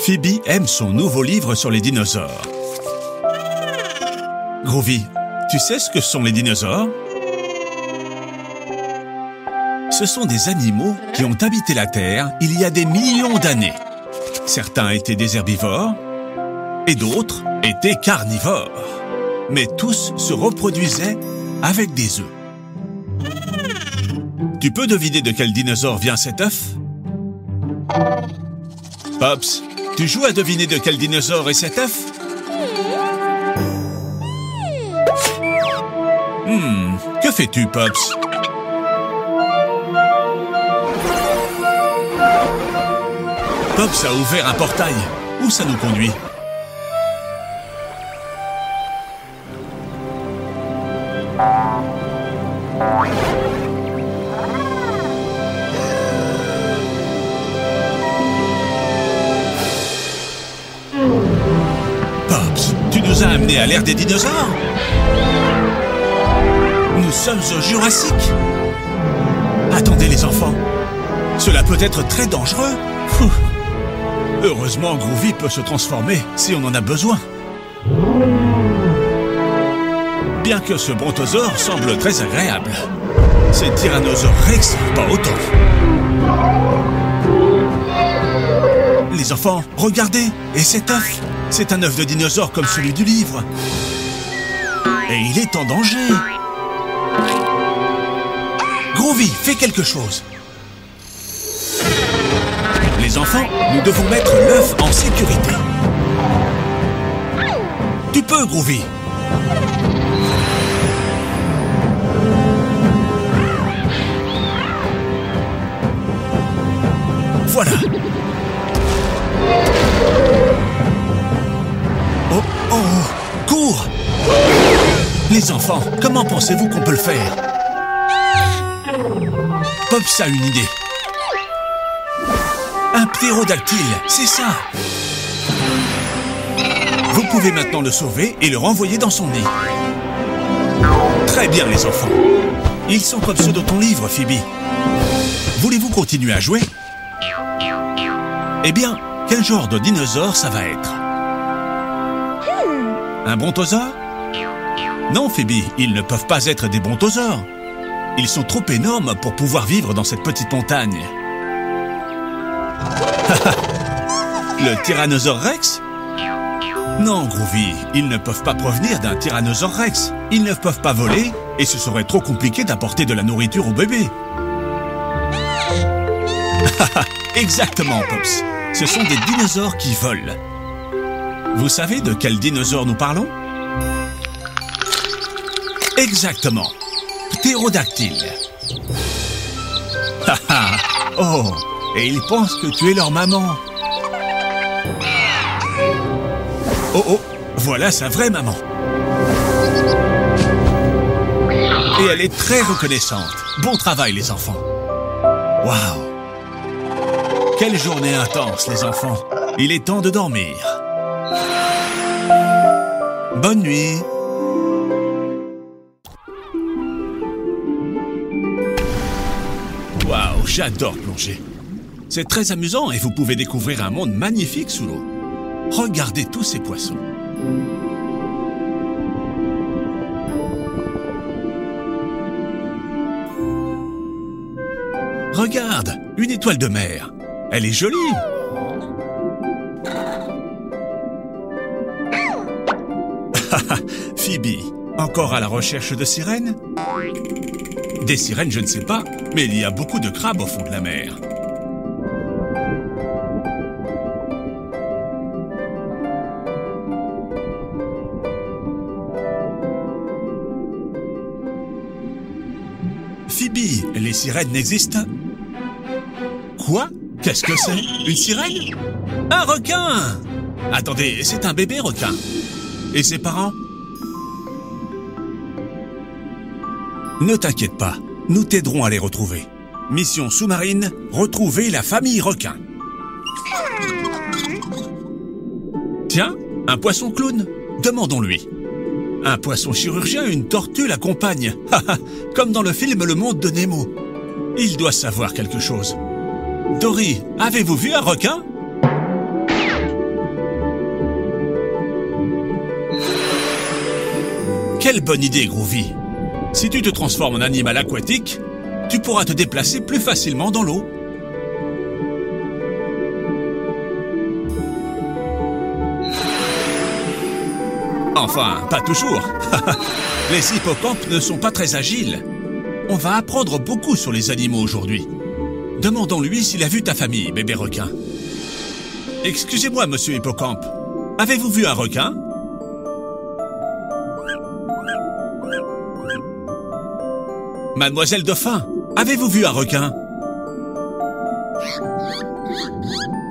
Phoebe aime son nouveau livre sur les dinosaures. Groovy, tu sais ce que sont les dinosaures? Ce sont des animaux qui ont habité la Terre il y a des millions d'années. Certains étaient des herbivores et d'autres étaient carnivores. Mais tous se reproduisaient avec des œufs. Tu peux deviner de quel dinosaure vient cet œuf? Pops, tu joues à deviner de quel dinosaure est cet œuf? Que fais-tu, Pops? Pops a ouvert un portail. Où ça nous conduit? Pops, tu nous as amenés à l'ère des dinosaures? Nous sommes au Jurassique. Attendez les enfants, cela peut être très dangereux. Heureusement, Groovy peut se transformer si on en a besoin. Bien que ce brontosaure semble très agréable, ces tyrannosaures Rex, pas autant. Les enfants, regardez, et cet œuf, c'est un œuf de dinosaure comme celui du livre. Et il est en danger. Groovy, fais quelque chose. Les enfants, nous devons mettre l'œuf en sécurité. Tu peux, Groovy. Voilà. Oh, oh, cours! Les enfants, comment pensez-vous qu'on peut le faire? Pops a une idée. Un ptérodactyle, c'est ça. Vous pouvez maintenant le sauver et le renvoyer dans son nid. Très bien, les enfants. Ils sont comme ceux de ton livre, Phoebe. Voulez-vous continuer à jouer? Eh bien, quel genre de dinosaure ça va être? Un brontosaure? Non, Phoebe, ils ne peuvent pas être des brontosaures. Ils sont trop énormes pour pouvoir vivre dans cette petite montagne. Le tyrannosaure Rex? Non, Groovy, ils ne peuvent pas provenir d'un tyrannosaure Rex. Ils ne peuvent pas voler et ce serait trop compliqué d'apporter de la nourriture au bébé. Exactement, Pops. Ce sont des dinosaures qui volent. Vous savez de quel dinosaure nous parlons? Exactement. Ptérodactyle. Oh, et ils pensent que tu es leur maman. Oh, oh, voilà sa vraie maman. Et elle est très reconnaissante. Bon travail, les enfants. Waouh! Quelle journée intense, les enfants. Il est temps de dormir. Bonne nuit. Waouh, j'adore plonger. C'est très amusant et vous pouvez découvrir un monde magnifique sous l'eau. Regardez tous ces poissons. Regarde, une étoile de mer. Elle est jolie. Phoebe, encore à la recherche de sirènes? Des sirènes, je ne sais pas, mais il y a beaucoup de crabes au fond de la mer. Phoebe, les sirènes n'existent? Quoi? Qu'est-ce que c'est? Une sirène? Un requin! Attendez, c'est un bébé requin. Et ses parents? Ne t'inquiète pas, nous t'aiderons à les retrouver. Mission sous-marine, retrouver la famille requin. Tiens, un poisson clown, demandons-lui. Un poisson chirurgien, une tortue l'accompagne. Comme dans le film Le Monde de Nemo. Il doit savoir quelque chose. Dory, avez-vous vu un requin? Quelle bonne idée, Groovy! Si tu te transformes en animal aquatique, tu pourras te déplacer plus facilement dans l'eau. Enfin, pas toujours. Les hippocampes ne sont pas très agiles. On va apprendre beaucoup sur les animaux aujourd'hui. Demandons-lui s'il a vu ta famille, bébé requin. Excusez-moi, monsieur Hippocampe. Avez-vous vu un requin? Mademoiselle Dauphin, avez-vous vu un requin?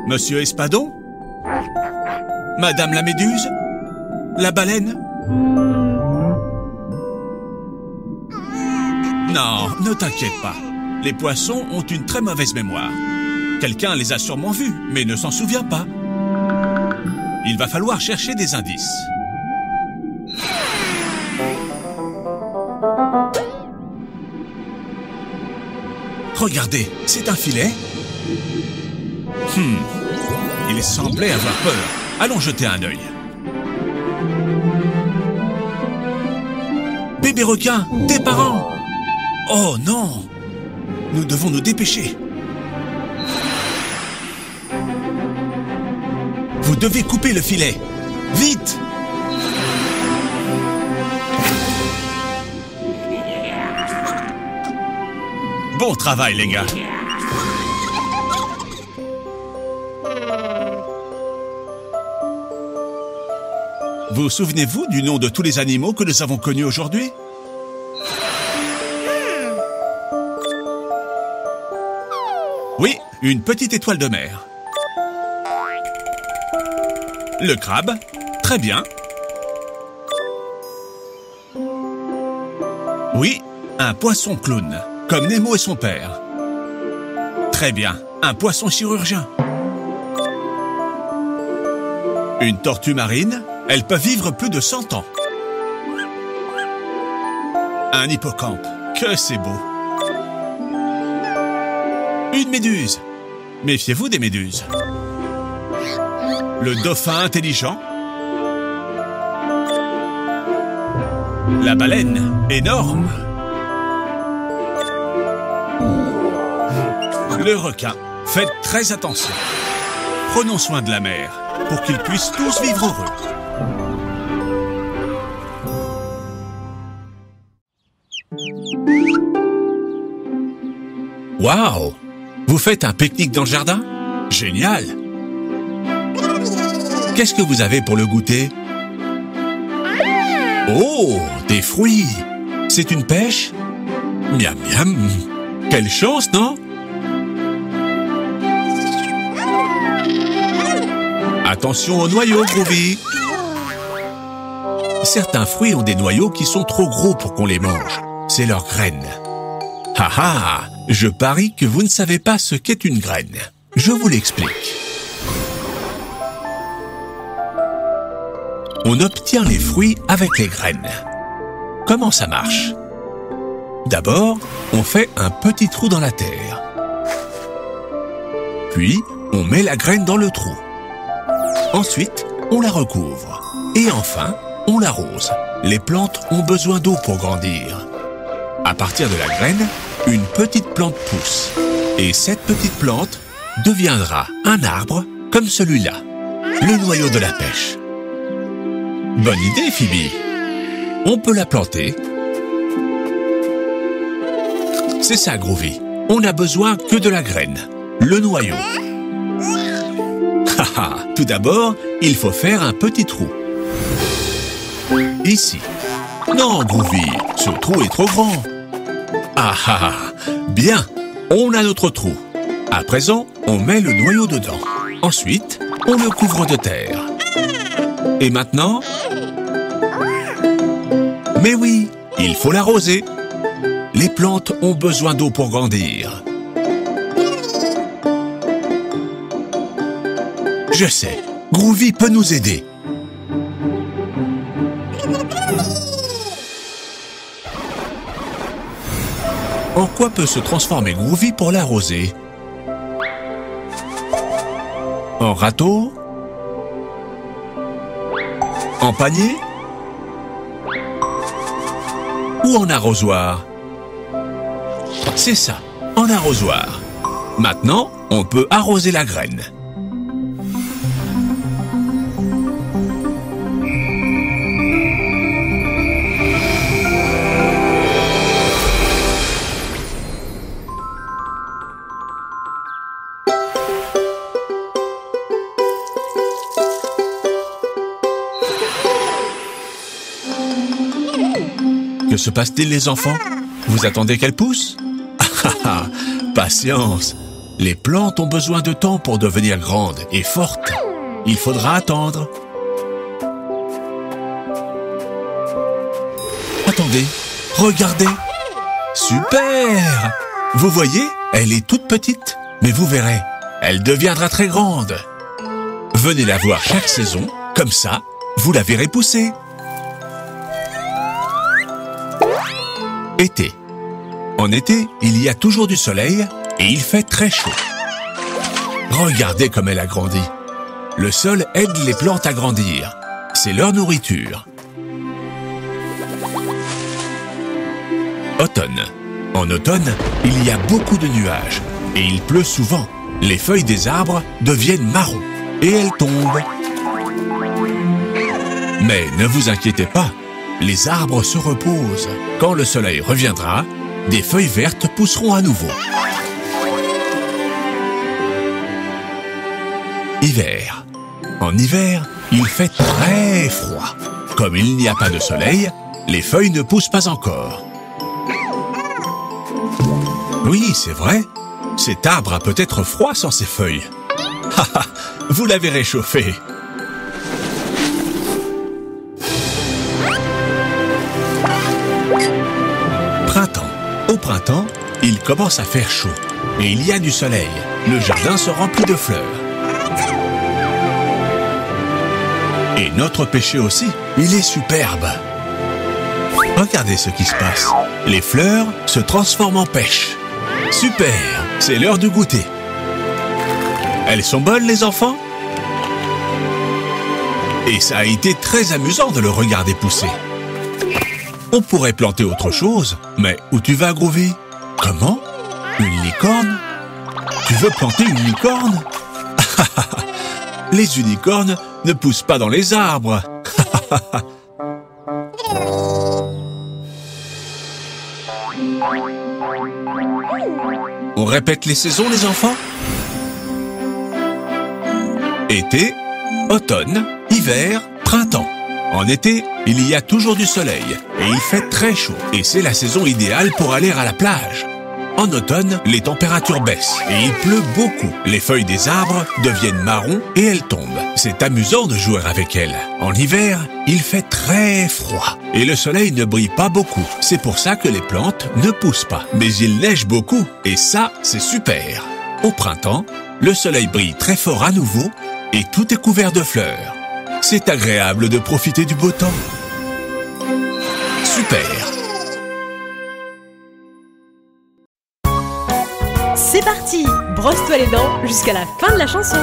Monsieur Espadon? Madame la Méduse? La baleine? Non, ne t'inquiète pas. Les poissons ont une très mauvaise mémoire. Quelqu'un les a sûrement vus, mais ne s'en souvient pas. Il va falloir chercher des indices. Regardez, c'est un filet. Il semblait avoir peur. Allons jeter un œil. Bébé requin, tes parents! Oh non! Nous devons nous dépêcher. Vous devez couper le filet. Vite! Bon travail, les gars. Vous souvenez-vous du nom de tous les animaux que nous avons connus aujourd'hui? Oui, une petite étoile de mer. Le crabe, très bien. Oui, un poisson clown, comme Nemo et son père. Très bien, un poisson chirurgien. Une tortue marine, elle peut vivre plus de 100 ans. Un hippocampe, que c'est beau. Une méduse. Méfiez-vous des méduses. Le dauphin intelligent. La baleine, énorme. Le requin. Faites très attention. Prenons soin de la mer pour qu'ils puissent tous vivre heureux. Waouh! Vous faites un pique-nique dans le jardin? Génial! Qu'est-ce que vous avez pour le goûter? Oh, des fruits! C'est une pêche? Miam miam! Quelle chance, non? Attention aux noyaux, Groovy! Certains fruits ont des noyaux qui sont trop gros pour qu'on les mange. C'est leurs graines. Ha ha! Je parie que vous ne savez pas ce qu'est une graine. Je vous l'explique. On obtient les fruits avec les graines. Comment ça marche? D'abord, on fait un petit trou dans la terre. Puis, on met la graine dans le trou. Ensuite, on la recouvre. Et enfin, on l'arrose. Les plantes ont besoin d'eau pour grandir. À partir de la graine, une petite plante pousse. Et cette petite plante deviendra un arbre comme celui-là, le noyau de la pêche. Bonne idée, Phoebe. On peut la planter. C'est ça, Groovy. On n'a besoin que de la graine, le noyau. Haha, tout d'abord, il faut faire un petit trou. Ici. Non, Groovy, ce trou est trop grand. Ah ah, bien, on a notre trou. À présent, on met le noyau dedans. Ensuite, on le couvre de terre. Et maintenant? Mais oui, il faut l'arroser. Les plantes ont besoin d'eau pour grandir. Je sais, Groovy peut nous aider. En quoi peut se transformer Groovy pour l'arroser? En râteau? En panier? ou en arrosoir? C'est ça, en arrosoir. Maintenant, on peut arroser la graine. Que se passe-t-il, les enfants? Vous attendez qu'elles poussent? Patience! Les plantes ont besoin de temps pour devenir grandes et fortes. Il faudra attendre. Attendez, regardez! Super! Vous voyez, elle est toute petite, mais vous verrez, elle deviendra très grande. Venez la voir chaque saison, comme ça, vous la verrez pousser. Été. En été, il y a toujours du soleil et il fait très chaud. Regardez comme elle a grandi. Le sol aide les plantes à grandir. C'est leur nourriture. Automne. En automne, il y a beaucoup de nuages et il pleut souvent. Les feuilles des arbres deviennent marron et elles tombent. Mais ne vous inquiétez pas, les arbres se reposent. Quand le soleil reviendra, des feuilles vertes pousseront à nouveau. Hiver. En hiver, il fait très froid. Comme il n'y a pas de soleil, les feuilles ne poussent pas encore. Oui, c'est vrai. Cet arbre a peut-être froid sans ses feuilles. Vous l'avez réchauffé. Printemps. Au printemps, il commence à faire chaud et il y a du soleil. Le jardin se remplit de fleurs. Et notre pêcher aussi, il est superbe. Regardez ce qui se passe. Les fleurs se transforment en pêche. Super, c'est l'heure de goûter. Elles sont bonnes, les enfants? Et ça a été très amusant de le regarder pousser. On pourrait planter autre chose, mais où tu vas, Groovy? Comment? Une licorne? Tu veux planter une licorne? Les unicornes ne poussent pas dans les arbres. On répète les saisons, les enfants? Été, automne, hiver, printemps. En été, il y a toujours du soleil et il fait très chaud. Et c'est la saison idéale pour aller à la plage. En automne, les températures baissent et il pleut beaucoup. Les feuilles des arbres deviennent marron et elles tombent. C'est amusant de jouer avec elles. En hiver, il fait très froid et le soleil ne brille pas beaucoup. C'est pour ça que les plantes ne poussent pas. Mais il neige beaucoup et ça, c'est super. Au printemps, le soleil brille très fort à nouveau et tout est couvert de fleurs. C'est agréable de profiter du beau temps. Super! C'est parti! Brosse-toi les dents jusqu'à la fin de la chanson.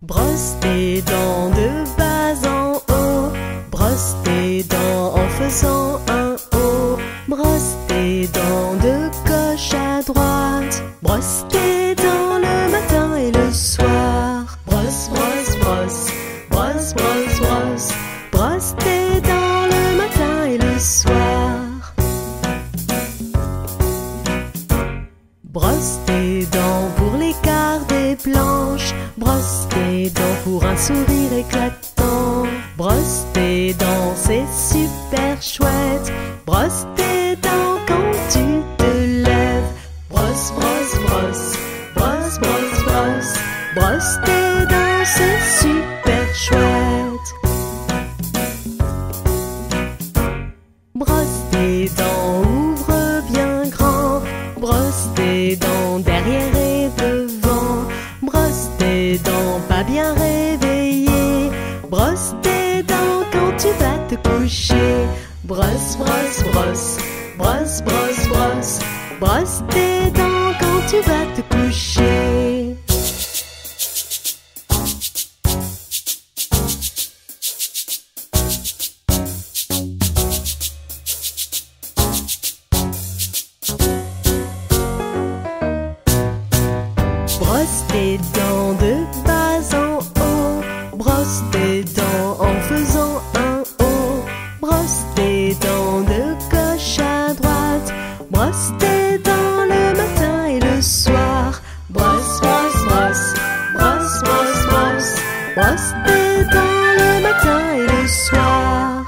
Brosse tes dents de bas en haut. Brosse tes dents en faisant un O. Brosse tes dents de gauche à droite. Brosse tes dents le matin et le soir. Brosse, brosse, brosse. Brosse, brosse, brosse. Brosse tes dents le matin et le soir. Brosse tes dents pour les garder blanches. Brosse tes dents pour un sourire éclatant. Brosse tes dents, c'est super chouette. Brosse tes dents quand tu te lèves. Brosse, brosse, brosse. Brosse, brosse, brosse. Brosse tes dents, c'est super chouette. Brosse tes dents, ouvre bien grand. Brosse tes dents derrière et devant. Brosse tes dents pas bien réveillées. Brosse tes dents quand tu vas te coucher. Brosse, brosse, brosse. Brosse, brosse, brosse. Brosse tes dents quand tu vas te coucher. tes dents de gauche à droite. Brosse tes dents le matin et le soir. Brosse, brosse, brosse, brosse, brosse, brosse. Brosse tes dents le matin et le soir.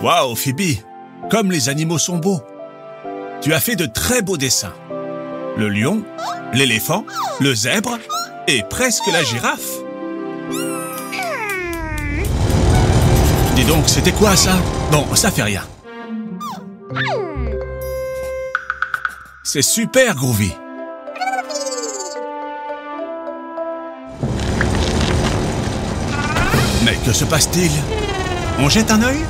Waouh, Phoebe! Comme les animaux sont beaux! Tu as fait de très beaux dessins. Le lion, l'éléphant, le zèbre et presque la girafe. Dis donc, c'était quoi ça? Bon, ça fait rien. C'est super, Groovy. Mais que se passe-t-il? On jette un œil?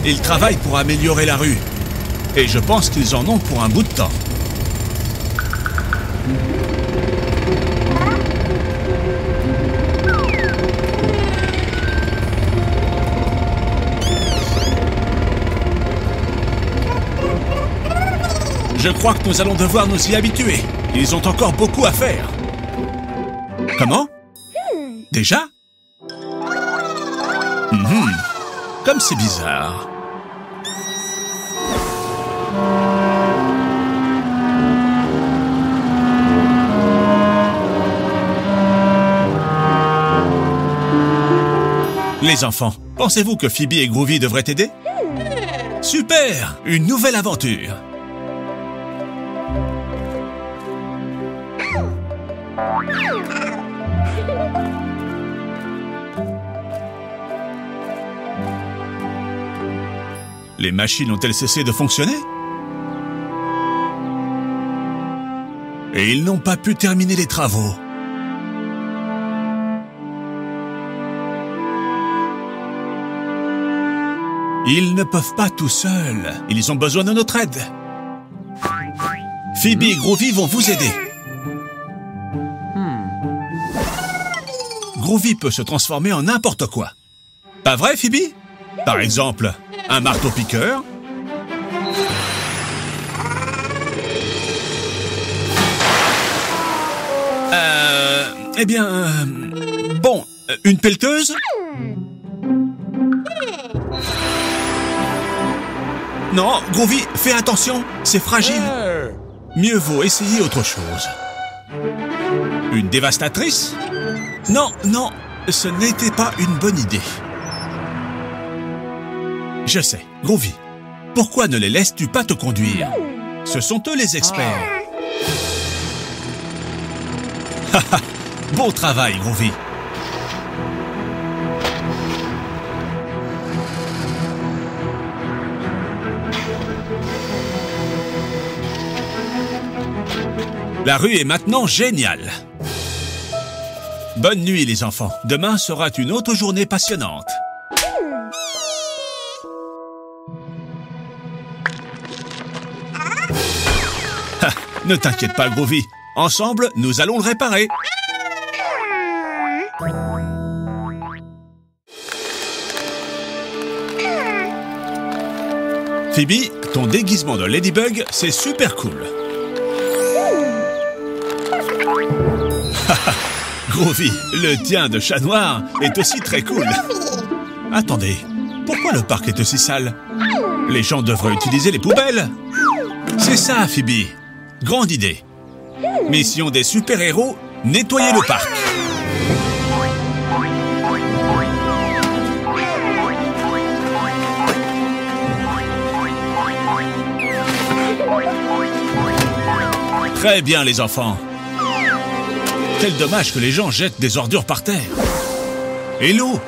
Ils travaillent pour améliorer la rue. Et je pense qu'ils en ont pour un bout de temps. Je crois que nous allons devoir nous y habituer. Ils ont encore beaucoup à faire. Comment? Déjà? Comme c'est bizarre. Les enfants, pensez-vous que Phoebe et Groovy devraient t'aider? Super! Une nouvelle aventure! Les machines ont-elles cessé de fonctionner? Et ils n'ont pas pu terminer les travaux. Ils ne peuvent pas tout seuls. Ils ont besoin de notre aide. Phoebe et Groovy vont vous aider. Groovy peut se transformer en n'importe quoi. Pas vrai, Phoebe? Par exemple, un marteau-piqueur. Bon, une pelleteuse? Non, Groovy, fais attention, c'est fragile. Mieux vaut essayer autre chose. Une dévastatrice? Non, non, ce n'était pas une bonne idée. Je sais, Groovy, pourquoi ne les laisses-tu pas te conduire? Ce sont eux les experts. Haha, bon travail, Groovy. La rue est maintenant géniale. Bonne nuit, les enfants. Demain sera une autre journée passionnante. Ne t'inquiète pas, Groovy. Ensemble, nous allons le réparer. Phoebe, ton déguisement de Ladybug, c'est super cool. Groovy, le tien de chat noir est aussi très cool. Attendez, pourquoi le parc est aussi sale? Les gens devraient utiliser les poubelles. C'est ça, Phoebe. Grande idée. Mission des super-héros, nettoyer le parc. Très bien, les enfants. Quel dommage que les gens jettent des ordures par terre. Et l'eau?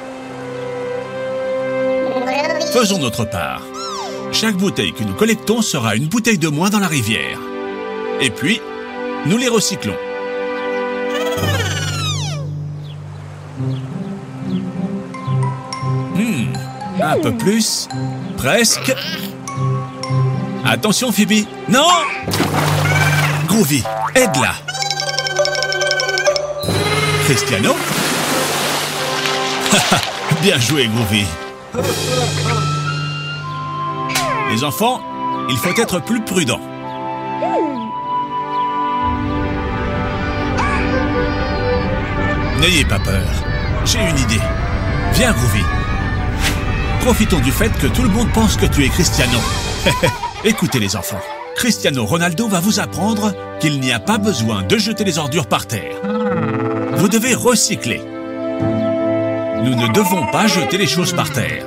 Faisons notre part. Chaque bouteille que nous collectons sera une bouteille de moins dans la rivière. Et puis, nous les recyclons. Un peu plus. Presque. Attention, Phoebe. Non! Groovy, aide-la. Cristiano? Bien joué, Groovy. Les enfants, il faut être plus prudent. N'ayez pas peur. J'ai une idée. Viens, Groovy. Profitons du fait que tout le monde pense que tu es Cristiano. Écoutez les enfants. Cristiano Ronaldo va vous apprendre qu'il n'y a pas besoin de jeter les ordures par terre. Vous devez recycler. Nous ne devons pas jeter les choses par terre,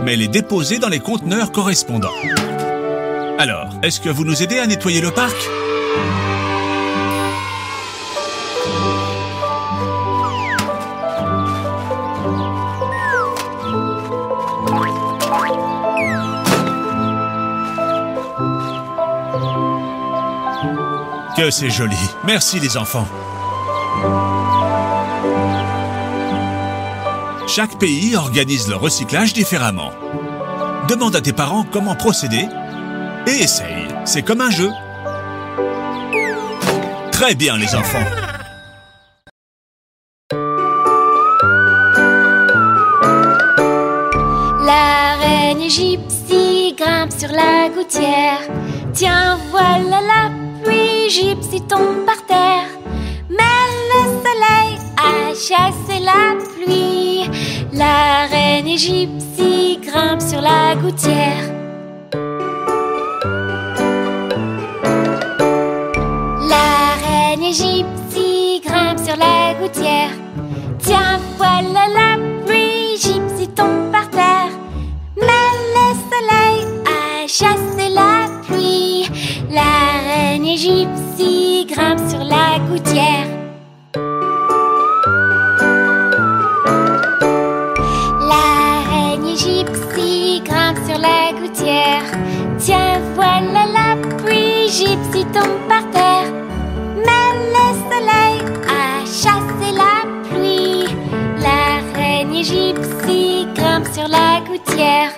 mais les déposer dans les conteneurs correspondants. Alors, est-ce que vous nous aidez à nettoyer le parc ? Que c'est joli. Merci les enfants. Chaque pays organise le recyclage différemment. Demande à tes parents comment procéder et essaye. C'est comme un jeu. Très bien les enfants. La reine Gypsy grimpe sur la gouttière. Tiens, voilà la pluie, Gypsy tombe par terre. Mais le soleil a chassé la pluie. La reine Gypsy grimpe sur la gouttière. La reine Gypsy grimpe sur la gouttière. Tiens, voilà la pluie, Gypsy tombe par terre. Mais le soleil a chassé la pluie. La reine Gypsy grimpe sur la gouttière. La reine Gypsy grimpe sur la gouttière. Tiens, voilà la pluie, Gypsy tombe par terre. Mais le soleil a chassé la pluie. La reine Gypsy grimpe sur la gouttière.